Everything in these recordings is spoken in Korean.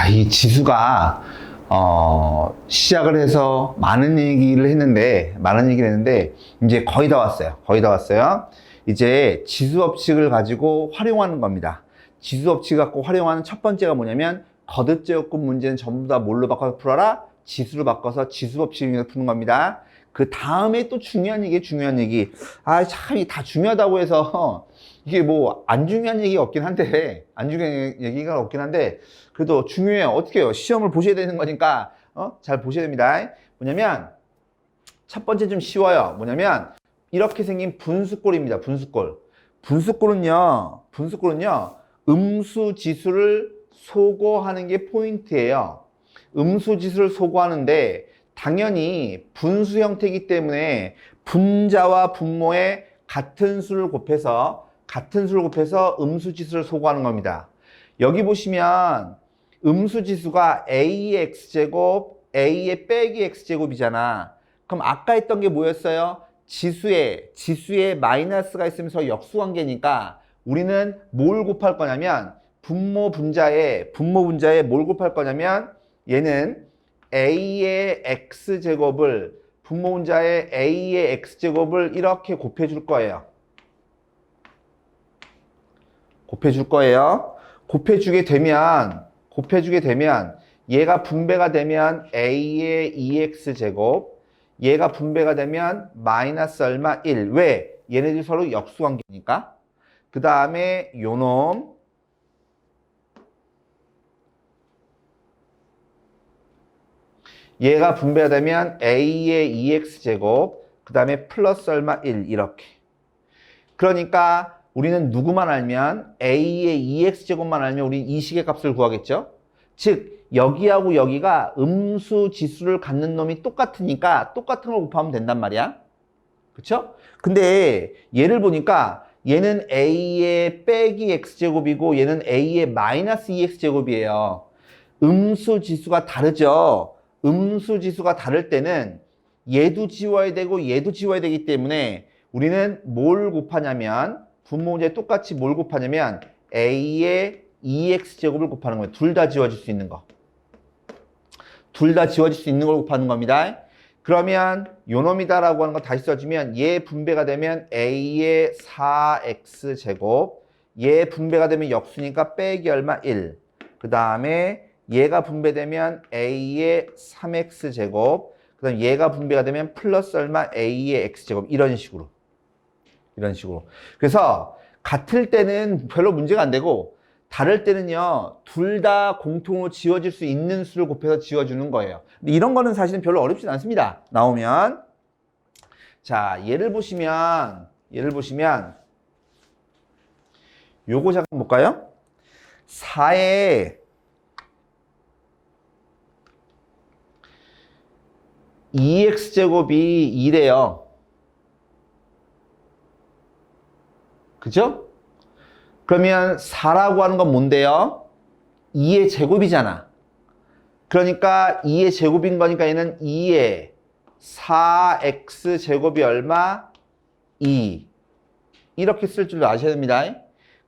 이 지수가 시작을 해서 많은 얘기를 했는데 이제 거의 다 왔어요. 이제 지수 법칙을 가지고 활용하는 겁니다. 지수 법칙 갖고 활용하는 첫 번째가 뭐냐면 거듭제곱근 문제는 전부 다 뭘로 바꿔서 풀어라? 지수로 바꿔서 지수 법칙을 푸는 겁니다. 그 다음에 또 중요한 얘기. 참, 다 중요하다고 해서 이게 뭐 안 중요한 얘기가 없긴 한데, 그래도 중요해요. 어떻게 해요? 시험을 보셔야 되는 거니까, 잘 보셔야 됩니다. 뭐냐면, 첫 번째 좀 쉬워요. 뭐냐면, 이렇게 생긴 분수꼴입니다. 분수꼴은요, 음수 지수를 소거하는 게 포인트예요. 음수 지수를 소거하는데, 당연히 분수 형태이기 때문에 분자와 분모의 같은 수를 곱해서 음수 지수를 소거하는 겁니다. 여기 보시면 음수 지수가 a의 x제곱, a의 빼기 x제곱이잖아. 그럼 아까 했던 게 뭐였어요? 지수에 마이너스가 있으면서 역수관계니까 우리는 뭘 곱할 거냐면 분모 분자에 뭘 곱할 거냐면 얘는 a의 x제곱을 분모 분자의 a의 x제곱을 이렇게 곱해줄 거예요. 곱해주게 되면 얘가 분배가 되면 a의 2x제곱, 얘가 분배가 되면 마이너스 얼마? 1. 왜? 얘네들 서로 역수관계니까. 그 다음에 요놈 얘가 분배가 되면 a의 2x제곱, 그 다음에 플러스 얼마? 1. 이렇게. 그러니까 우리는 누구만 알면 a의 2x제곱만 알면 우리 이 식의 값을 구하겠죠. 즉 여기하고 여기가 음수 지수를 갖는 놈이 똑같으니까 똑같은 걸 곱하면 된단 말이야. 그쵸? 근데 얘를 보니까 얘는 a의 빼기 x제곱이고 얘는 a의 마이너스 2x제곱이에요. 음수 지수가 다르죠. 음수 지수가 다를 때는 얘도 지워야 되고 얘도 지워야 되기 때문에 우리는 뭘 곱하냐면 분모 문제에 똑같이 뭘 곱하냐면 a의 2x제곱을 곱하는 거예요. 둘 다 지워질 수 있는 거. 둘 다 지워질 수 있는 걸 곱하는 겁니다. 그러면 요놈이다라고 하는 거 다시 써주면 얘 분배가 되면 a의 4x제곱, 얘 분배가 되면 역수니까 빼기 얼마? 1. 그 다음에 얘가 분배되면 a의 3x제곱, 그 다음에 얘가 분배가 되면 플러스 얼마? a의 x제곱. 이런 식으로. 그래서 같을 때는 별로 문제가 안 되고 다를 때는요, 둘 다 공통으로 지워질 수 있는 수를 곱해서 지워주는 거예요. 근데 이런 거는 사실은 별로 어렵진 않습니다. 나오면. 자, 예를 보시면 요거 잠깐 볼까요? 4의 2x제곱이 2래요. 그죠? 그러면 4라고 하는 건 뭔데요? 2의 제곱이잖아. 그러니까 2의 제곱인 거니까 얘는 2의 4x제곱이 얼마? 2. 이렇게 쓸 줄 아셔야 됩니다.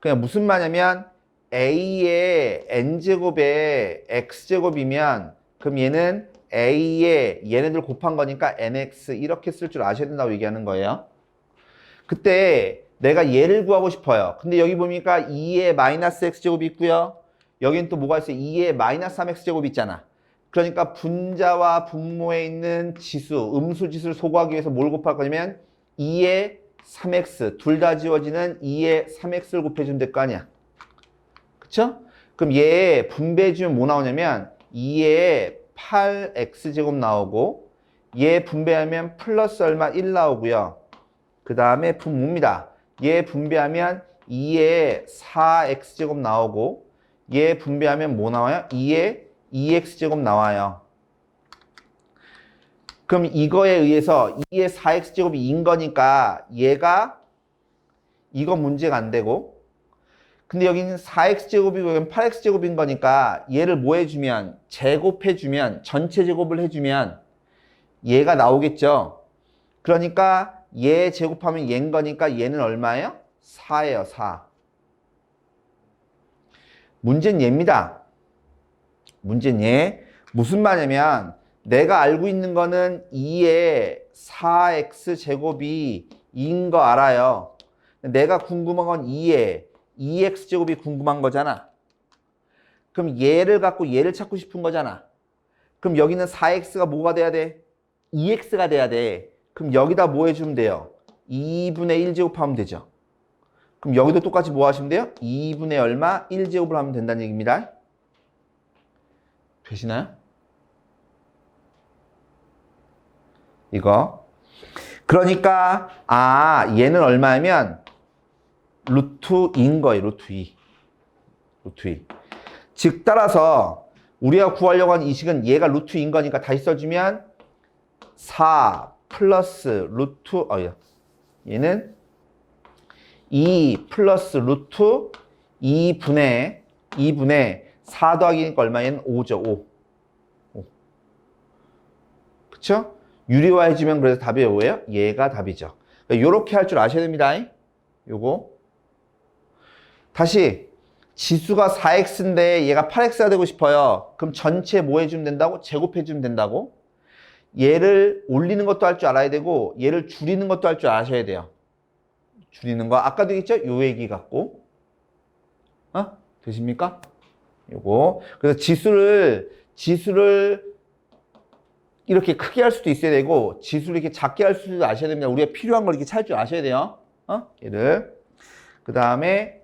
그냥 무슨 말이냐면 a의 n제곱에 x제곱이면 그럼 얘는 a의 얘네들 곱한 거니까 nx 이렇게 쓸 줄 아셔야 된다고 얘기하는 거예요. 그때 내가 얘를 구하고 싶어요. 근데 여기 보니까 2의 마이너스 x제곱이 있고요. 여긴 또 뭐가 있어요? 2의 마이너스 3x제곱이 있잖아. 그러니까 분자와 분모에 있는 지수, 음수 지수를 소거하기 위해서 뭘 곱할 거냐면 2의 3x, 둘 다 지워지는 2의 3x를 곱해주면 될 거 아니야. 그쵸? 그럼 얘 분배해주면 뭐 나오냐면 2의 8x제곱 나오고 얘 분배하면 플러스 얼마? 1 나오고요. 그 다음에 분모입니다. 얘 분배하면 2의 4x제곱 나오고 얘 분배하면 뭐 나와요? 2의 2x제곱 나와요. 그럼 이거에 의해서 2의 4x제곱이 2인 거니까 얘가 이거 문제가 안 되고 근데 여기는 4x제곱이고 여기는 8x제곱인 거니까 얘를 뭐 해주면 제곱해주면 전체 제곱을 해주면 얘가 나오겠죠. 그러니까 얘 제곱하면 얘인 거니까 얘는 얼마예요? 4예요, 4. 문제는 얘입니다. 문제는 얘. 무슨 말이냐면 내가 알고 있는 거는 2의 4x 제곱이 2인 거 알아요. 내가 궁금한 건 2의 2x 제곱이 궁금한 거잖아. 그럼 얘를 갖고 얘를 찾고 싶은 거잖아. 그럼 여기는 4x가 뭐가 돼야 돼? 2x가 돼야 돼. 그럼 여기다 뭐 해주면 돼요? 2분의 1제곱 하면 되죠. 그럼 여기도 똑같이 뭐 하시면 돼요? 2분의 얼마? 1제곱을 하면 된다는 얘기입니다. 되시나요? 이거. 그러니까 얘는 얼마냐면 루트 2인 거예요. 루트 2. 루트 2. 즉 따라서 우리가 구하려고 하는 이 식은 얘가 루트 2인 거니까 다시 써주면 4 플러스 루트 얘는 2 플러스 루트 2분의 4 더하기니까 얼마? 얘는 5죠. 5. 그쵸? 유리화 해주면 그래서 답이 뭐예요? 얘가 답이죠. 그러니까 요렇게 할 줄 아셔야 됩니다. 요거. 다시 지수가 4x인데 얘가 8x가 되고 싶어요. 그럼 전체 뭐 해주면 된다고? 제곱해주면 된다고? 얘를 올리는 것도 할 줄 알아야 되고 얘를 줄이는 것도 할 줄 아셔야 돼요. 줄이는 거 아까도 했죠? 요 얘기 같고. 되십니까? 요거. 그래서 지수를 이렇게 크게 할 수도 있어야 되고 지수를 이렇게 작게 할 수도 아셔야 됩니다. 우리가 필요한 걸 이렇게 찾을 줄 아셔야 돼요. 얘를. 그 다음에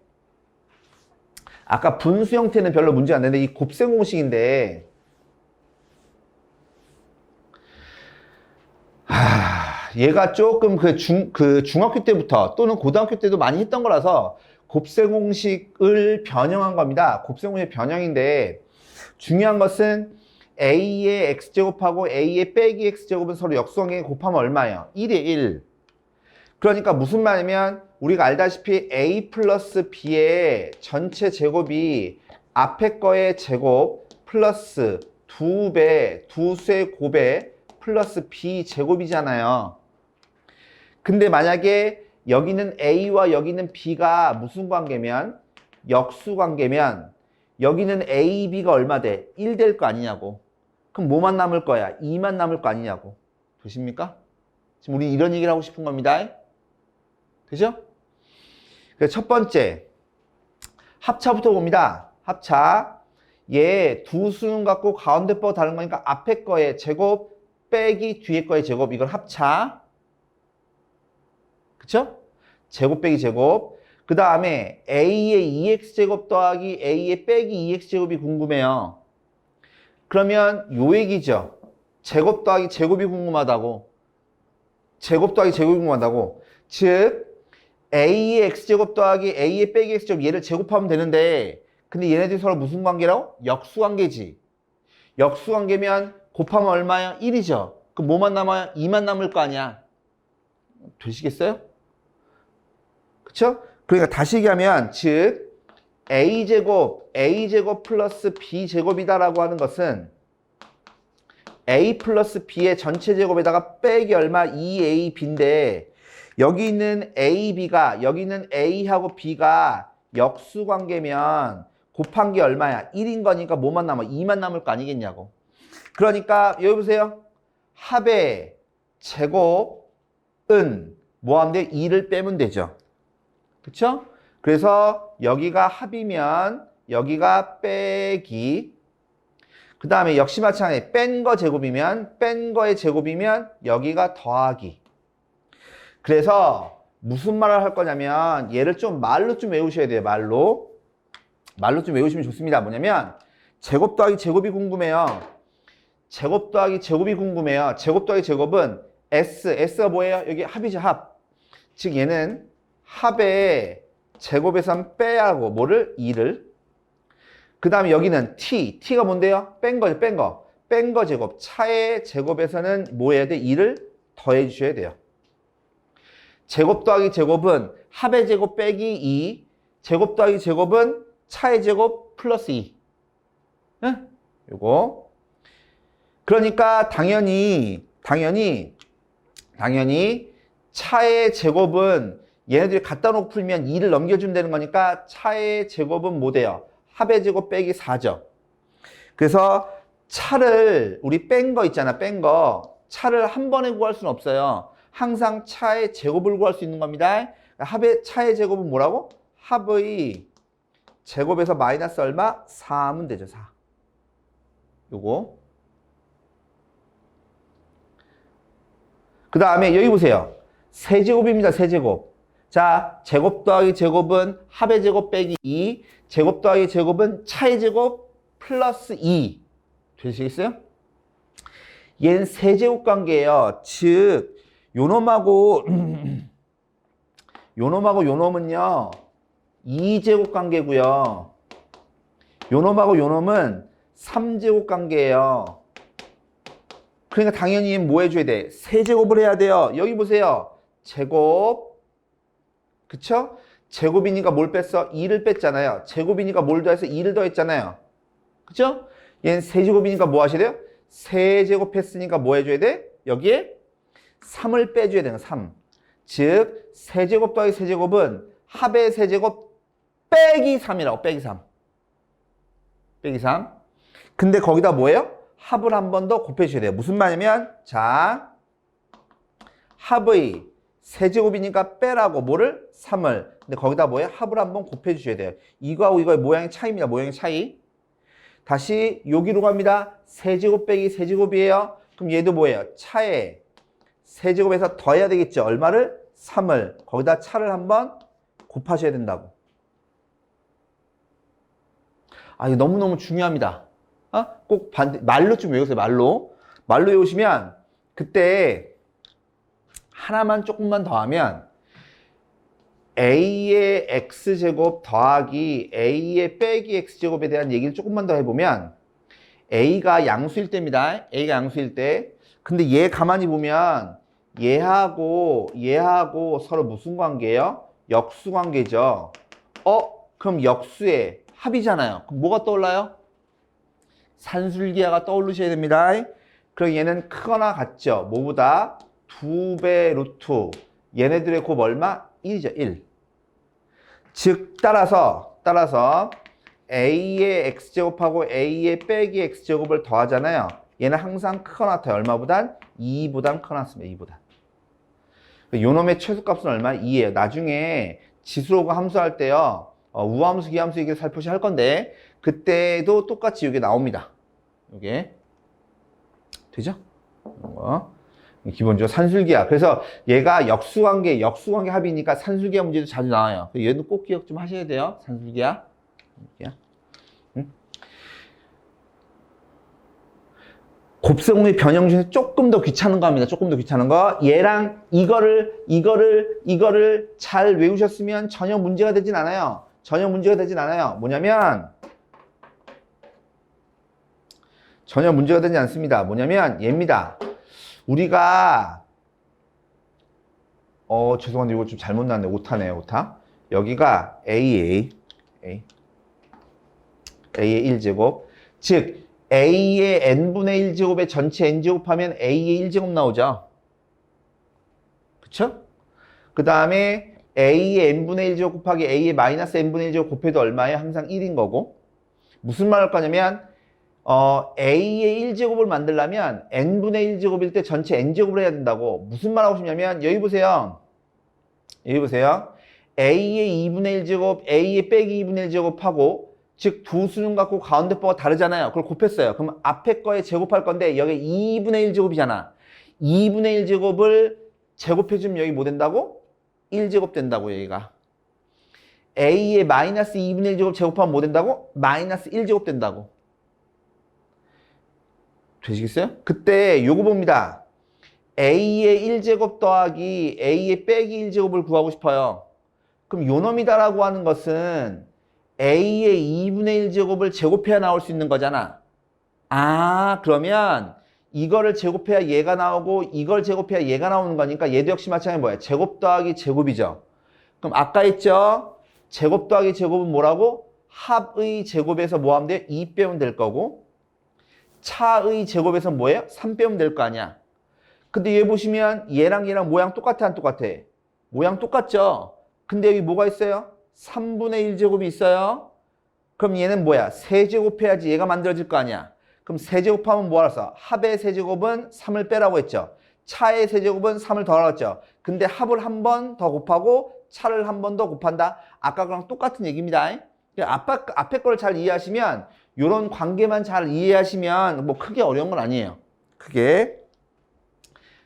아까 분수 형태는 별로 문제가 안 되는데 이 곱셈 공식인데 얘가 조금 그 중학교 때부터 또는 고등학교 때도 많이 했던 거라서 곱셈 공식을 변형한 겁니다. 곱셈 공식 변형인데 중요한 것은 a의 x제곱하고 a의 빼기 x제곱은 서로 역수관계에 곱하면 얼마예요? 1에 1. 그러니까 무슨 말이냐면 우리가 알다시피 a 플러스 b의 전체 제곱이 앞에 거의 제곱 플러스 2배, 두수의 곱에 플러스 b 제곱이잖아요. 근데 만약에 여기는 a와 여기는 b가 무슨 관계면? 역수 관계면 여기는 a, b가 얼마 돼? 1 될 거 아니냐고. 그럼 뭐만 남을 거야? 2만 남을 거 아니냐고. 되십니까? 지금 우리 이런 얘기를 하고 싶은 겁니다. 되죠? 그래서 첫 번째 합차부터 봅니다. 합차. 얘 두 수는 갖고 가운데 거 다른 거니까 앞에 거의 제곱 빼기 뒤에 거의 제곱. 이걸 합차. 그쵸? 제곱 빼기 제곱. 그 다음에 a의 2x제곱 더하기 a의 빼기 2x제곱이 궁금해요. 그러면 요 얘기죠. 제곱 더하기 제곱이 궁금하다고. 제곱 더하기 제곱이 궁금하다고. 즉 a의 x제곱 더하기 a의 빼기 x제곱 얘를 제곱하면 되는데 근데 얘네들이 서로 무슨 관계라고? 역수관계지. 역수관계면 곱하면 얼마야? 1이죠. 그럼 뭐만 남아요? 2만 남을 거 아니야. 되시겠어요? 그쵸? 그러니까 다시 얘기하면 즉 a제곱 플러스 b제곱이다라고 하는 것은 a 플러스 b의 전체 제곱에다가 빼기 얼마? 2ab인데 여기 있는 ab가 여기 있는 a하고 b가 역수관계면 곱한 게 얼마야? 1인 거니까 뭐만 남아? 2만 남을 거 아니겠냐고. 그러니까 여기 보세요. 합의 제곱은 뭐 하면 돼? 2를 빼면 되죠. 그쵸? 그래서 여기가 합이면 여기가 빼기. 그 다음에 역시 마찬가지 뺀 거 제곱이면 뺀 거의 제곱이면 여기가 더하기. 그래서 무슨 말을 할 거냐면 얘를 좀 말로 좀 외우셔야 돼요. 말로 좀 외우시면 좋습니다. 뭐냐면 제곱 더하기 제곱이 궁금해요. 제곱 더하기 제곱이 궁금해요. 제곱 더하기 제곱은 S가 뭐예요? 여기 합이죠. 합. 즉 얘는 합의 제곱에선 빼야 하고 뭐를? 2를. 그 다음에 여기는 T가 뭔데요? 뺀 거죠. 뺀 거 제곱. 차의 제곱에서는 뭐 해야 돼? 2를 더해 주셔야 돼요. 제곱 더하기 제곱은 합의 제곱 빼기 2. 제곱 더하기 제곱은 차의 제곱 플러스 2. 응? 요거. 그러니까 당연히 차의 제곱은 얘네들이 갖다 놓고 풀면 2를 넘겨주면 되는 거니까 차의 제곱은 뭐 돼요? 합의 제곱 빼기 4죠. 그래서 차를 우리 뺀 거 있잖아. 뺀 거. 차를 한 번에 구할 수는 없어요. 항상 차의 제곱을 구할 수 있는 겁니다. 합의 차의 제곱은 뭐라고? 합의 제곱에서 마이너스 얼마? 4 하면 되죠. 4. 요거. 그 다음에 여기 보세요. 세제곱입니다. 세제곱. 자, 제곱 더하기 제곱은 합의 제곱 빼기 2. 제곱 더하기 제곱은 차의 제곱 플러스 2. 되시겠어요? 얘는 세제곱 관계예요. 즉, 요놈하고 요놈은요 2제곱 관계고요. 요놈하고 요놈은 3제곱 관계예요. 그러니까 당연히 뭐 해줘야 돼? 세제곱을 해야 돼요. 여기 보세요. 제곱. 그쵸? 제곱이니까 뭘 뺐어? 2를 뺐잖아요. 제곱이니까 뭘 더해서 2를 더했잖아요. 그쵸? 얘는 세제곱이니까 뭐 하셔야 돼요? 세제곱 했으니까 뭐 해줘야 돼? 여기에 3을 빼줘야 되는 3. 즉, 세제곱 더하기 세제곱은 합의 세제곱 빼기 3이라고. 빼기 3. 빼기 3. 근데 거기다 뭐예요? 합을 한 번 더 곱해주셔야 돼요. 무슨 말이냐면, 자, 합의 세제곱이니까 빼라고 뭐를? 3을. 근데 거기다 뭐예요? 합을 한 번 곱해주셔야 돼요. 이거하고 이거의 모양의 차이입니다. 모양의 차이. 다시 여기로 갑니다. 세제곱 빼기 세제곱이에요. 그럼 얘도 뭐예요? 차에 세제곱에서 더해야 되겠죠. 얼마를? 3을. 거기다 차를 한번 곱하셔야 된다고. 아, 이거 너무너무 중요합니다. 꼭 말로 좀 외우세요. 말로 외우시면 그때 하나만 조금만 더하면 A의 X제곱 더하기 A의 빼기 X제곱에 대한 얘기를 조금만 더 해보면 A가 양수일 때입니다. A가 양수일 때. 근데 얘 가만히 보면 얘하고 서로 무슨 관계예요? 역수 관계죠. 그럼 역수의 합이잖아요. 그럼 뭐가 떠올라요? 산술기하가 떠오르셔야 됩니다. 그럼 얘는 크거나 같죠. 뭐보다 2배 루트. 얘네들의 곱 얼마? 1이죠. 1. 즉 따라서 A의 X제곱하고 A의 빼기 X제곱을 더하잖아요. 얘는 항상 크거나 같아요. 얼마보단? 2보단 크거나 같습니다. 2보단. 요놈의 최소값은 얼마? 2예요. 나중에 지수로가 함수할 때요. 우함수, 기함수 얘기를 살포시 할 건데 그때도 똑같이 이게 나옵니다. 이게 되죠? 기본적으로 산술기하. 그래서 얘가 역수관계 합이니까 산술기하 문제도 자주 나와요. 얘도 꼭 기억 좀 하셔야 돼요. 산술기하. 곱셈의 변형 중에 조금 더 귀찮은 거 합니다. 조금 더 귀찮은 거. 얘랑 이거를 잘 외우셨으면 전혀 문제가 되진 않아요. 뭐냐면 전혀 문제가 되지 않습니다. 뭐냐면 얘입니다. 우리가 죄송한데 이거 좀 잘못 나왔네. 오타네요. 오타. 여기가 A의 1제곱. 즉 A의 n분의 1제곱에 전체 n제곱 하면 A의 1제곱 나오죠. 그쵸? 그 다음에 A의 n분의 1제곱 곱하기 A의 마이너스 n분의 1제곱 곱해도 얼마예요? 항상 1인 거고. 무슨 말 할 거냐면 A의 1제곱을 만들려면 n분의 1제곱일 때 전체 n제곱을 해야 된다고. 무슨 말 하고 싶냐면 여기 보세요. A의 2분의 1제곱, A의 빼기 2분의 1제곱하고 즉 두 수는 갖고 가운데 뽀가 다르잖아요. 그걸 곱했어요. 그럼 앞에 거에 제곱할 건데 여기 2분의 1제곱이잖아. 2분의 1제곱을 제곱해주면 여기 뭐 된다고? 1제곱 된다고 여기가. A의 마이너스 2분의 1제곱 제곱하면 뭐 된다고? 마이너스 1제곱 된다고. 되시겠어요? 그때 요거 봅니다. A의 1제곱 더하기 A의 빼기 1제곱을 구하고 싶어요. 그럼 요 놈이다라고 하는 것은 A의 2분의 1제곱을 제곱해야 나올 수 있는 거잖아. 그러면 이거를 제곱해야 얘가 나오고 이걸 제곱해야 얘가 나오는 거니까 얘도 역시 마찬가지 뭐야? 제곱 더하기 제곱이죠. 그럼 아까 했죠? 제곱 더하기 제곱은 뭐라고? 합의 제곱에서 뭐 하면 돼요? 2 빼면 될 거고 차의 제곱에서 뭐예요? 3 빼면 될 거 아니야. 근데 얘 보시면 얘랑 모양 똑같아 안 똑같아? 모양 똑같죠? 근데 여기 뭐가 있어요? 3분의 1제곱이 있어요. 그럼 얘는 뭐야? 세제곱해야지 얘가 만들어질 거 아니야. 그럼 세제곱하면 뭐 알았어? 합의 세제곱은 3을 빼라고 했죠. 차의 세제곱은 3을 더하라고 했죠. 근데 합을 한 번 더 곱하고 차를 한 번 더 곱한다. 아까 거랑 똑같은 얘기입니다. 앞에 걸 잘 이해하시면 이런 관계만 잘 이해하시면 뭐 크게 어려운 건 아니에요. 크게.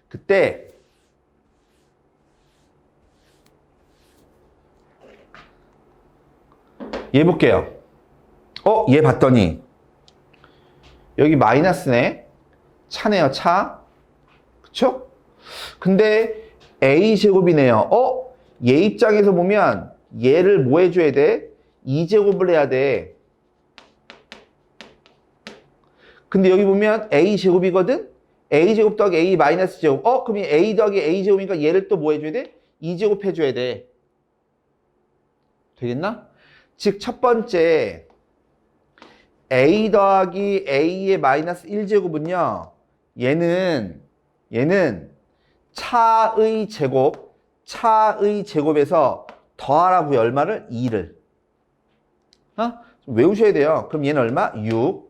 그때 얘 볼게요. 얘 봤더니 여기 마이너스네. 차네요, 차. 그쵸? 근데 A제곱이네요. 얘 입장에서 보면 얘를 뭐 해줘야 돼? 2제곱을 해야 돼. 근데 여기 보면 A제곱이거든? A제곱 더하기 A 마이너스 제곱. 그럼 A 더하기 A제곱이니까 얘를 또 뭐 해줘야 돼? 2제곱 해줘야 돼. 되겠나? 즉, 첫 번째 A 더하기 A의 마이너스 1제곱은요. 얘는 차의 제곱에서 더하라고요. 얼마를? 2를. 좀 외우셔야 돼요. 그럼 얘는 얼마? 6.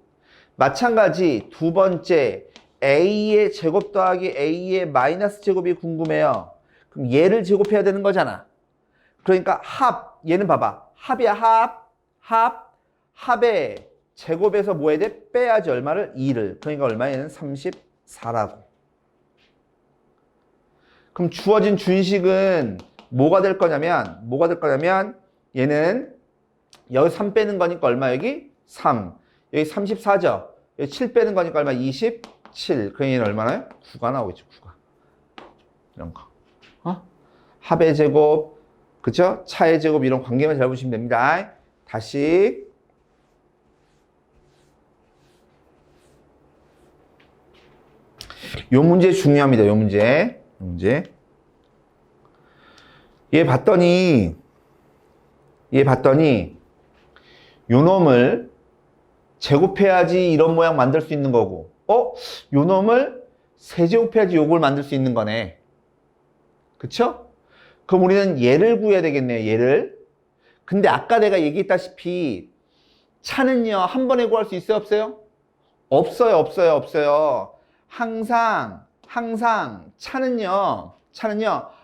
마찬가지 두 번째 A의 제곱 더하기 A의 마이너스 제곱이 궁금해요. 그럼 얘를 제곱해야 되는 거잖아. 그러니까 얘는 봐봐. 합이야, 합의 제곱에서 뭐 해야 돼? 빼야지 얼마를? 2를. 그러니까 얼마? 얘는 34라고. 그럼 주어진 준식은 뭐가 될 거냐면 얘는 여기 3 빼는 거니까 얼마? 여기 3. 여기 34죠. 여기 7 빼는 거니까 얼마? 27. 그러니 얘는 얼마나요? 9가 나오겠죠. 9가. 이런 거. 합의 제곱, 그쵸? 차의 제곱 이런 관계만 잘 보시면 됩니다. 다시. 요 문제 중요합니다. 요 문제. 얘 봤더니 요 놈을 제곱해야지 이런 모양 만들 수 있는 거고, 요 놈을 세제곱해야지 요걸 만들 수 있는 거네. 그쵸? 그럼 우리는 얘를 구해야 되겠네요. 얘를. 근데 아까 내가 얘기했다시피 차는요, 한 번에 구할 수 있어요? 없어요? 없어요. 항상 차는요,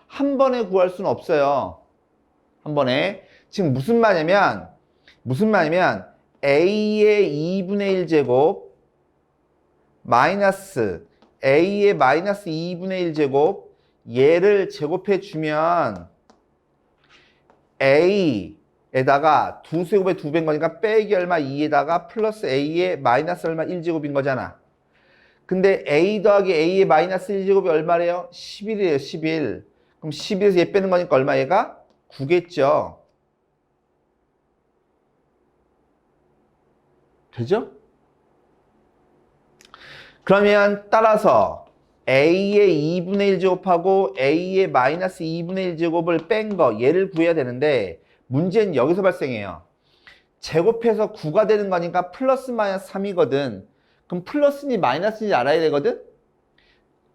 한 번에 구할 수는 없어요. 한 번에. 지금 무슨 말이냐면 A의 2분의 1 제곱 마이너스 A의 마이너스 2분의 1 제곱 얘를 제곱해 주면 A에다가 두 세곱에 2배인 거니까 빼기 얼마 2에다가 플러스 A의 마이너스 얼마 1제곱인 거잖아. 근데 A 더하기 A의 마이너스 1제곱이 얼마래요? 11이에요. 11. 그럼 11에서 얘 빼는 거니까 얼마? 얘가 9겠죠. 되죠? 그러면 따라서 A의 2분의 1제곱하고 A의 마이너스 2분의 1제곱을 뺀 거 얘를 구해야 되는데 문제는 여기서 발생해요. 제곱해서 9가 되는 거니까 플러스 마이너스 3이거든. 그럼 플러스인지 마이너스인지 알아야 되거든?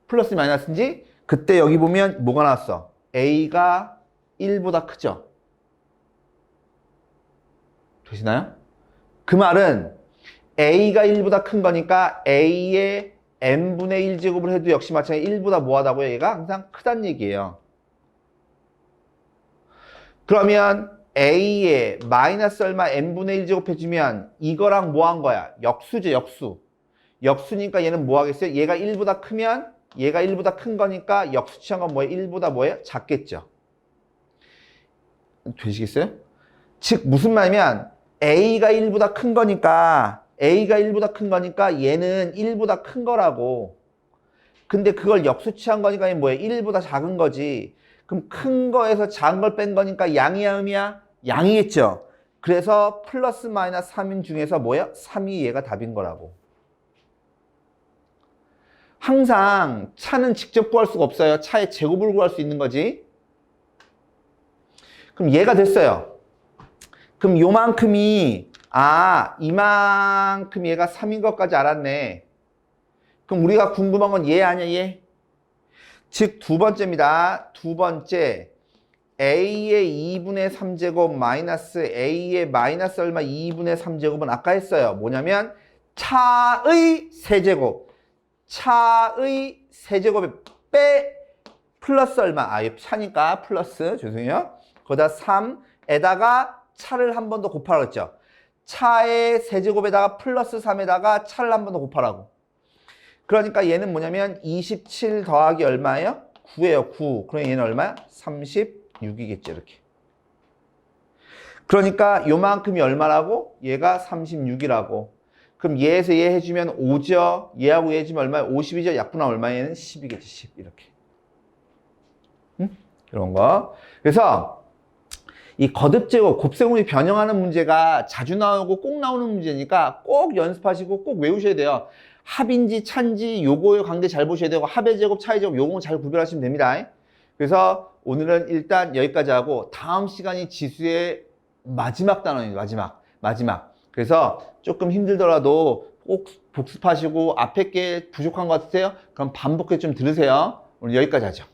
플러스인지 마이너스인지? 그때 여기 보면 뭐가 나왔어? A가 1보다 크죠? 되시나요? 그 말은 A가 1보다 큰 거니까 A의 n분의 1제곱을 해도 역시 마찬가지로 1보다 뭐하다고요? 얘가 항상 크다는 얘기예요. 그러면 A의 마이너스 얼마 n분의 1제곱 해주면 이거랑 뭐 한 거야? 역수죠, 역수. 역수니까 얘는 뭐 하겠어요? 얘가 1보다 크면 얘가 1보다 큰 거니까 역수 취한 건 뭐예요? 1보다 뭐예요? 작겠죠. 되시겠어요? 즉 무슨 말이냐면 A가 1보다 큰 거니까 얘는 1보다 큰 거라고. 근데 그걸 역수 취한 거니까 얘는 뭐예요? 1보다 작은 거지. 그럼 큰 거에서 작은 걸 뺀 거니까 양이야, 음이야? 양이겠죠. 그래서 플러스 마이너스 3인 중에서 뭐예요? 3이 얘가 답인 거라고. 항상 차는 직접 구할 수가 없어요. 차의 제곱을 구할 수 있는 거지. 그럼 얘가 됐어요. 그럼 요만큼이 이만큼 얘가 3인 것까지 알았네. 그럼 우리가 궁금한 건 얘 아니야, 얘? 즉 두 번째입니다. 두 번째 a의 2분의 3제곱 마이너스 a의 마이너스 얼마 2분의 3제곱은 아까 했어요. 뭐냐면 차의 세제곱. 차의 세제곱에 빼 플러스 얼마? 차니까 플러스, 죄송해요. 거기다 3에다가 차를 한 번 더 곱하라고 했죠. 차의 세제곱에다가 플러스 3에다가 차를 한 번 더 곱하라고. 그러니까 얘는 뭐냐면 27 더하기 얼마예요? 9예요, 9. 그럼 얘는 얼마야? 36이겠죠, 이렇게. 그러니까 요만큼이 얼마라고? 얘가 36이라고. 그럼 얘에서 얘 해주면 5죠? 얘하고 얘 해주면 얼마야? 50이죠? 약분하면 얼마야? 얘는 10이겠지, 10. 이렇게. 이런 거. 그래서 이 거듭제곱, 곱셈공이 변형하는 문제가 자주 나오고 꼭 나오는 문제니까 꼭 연습하시고 꼭 외우셔야 돼요. 합인지 찬지 요거의 관계 잘 보셔야 되고 합의 제곱, 차의 제곱 요거 잘 구별하시면 됩니다. 그래서 오늘은 일단 여기까지 하고 다음 시간이 지수의 마지막 단원이에요. 마지막. 그래서 조금 힘들더라도 꼭 복습하시고 앞에 게 부족한 것 같으세요? 그럼 반복해 좀 들으세요. 오늘 여기까지 하죠.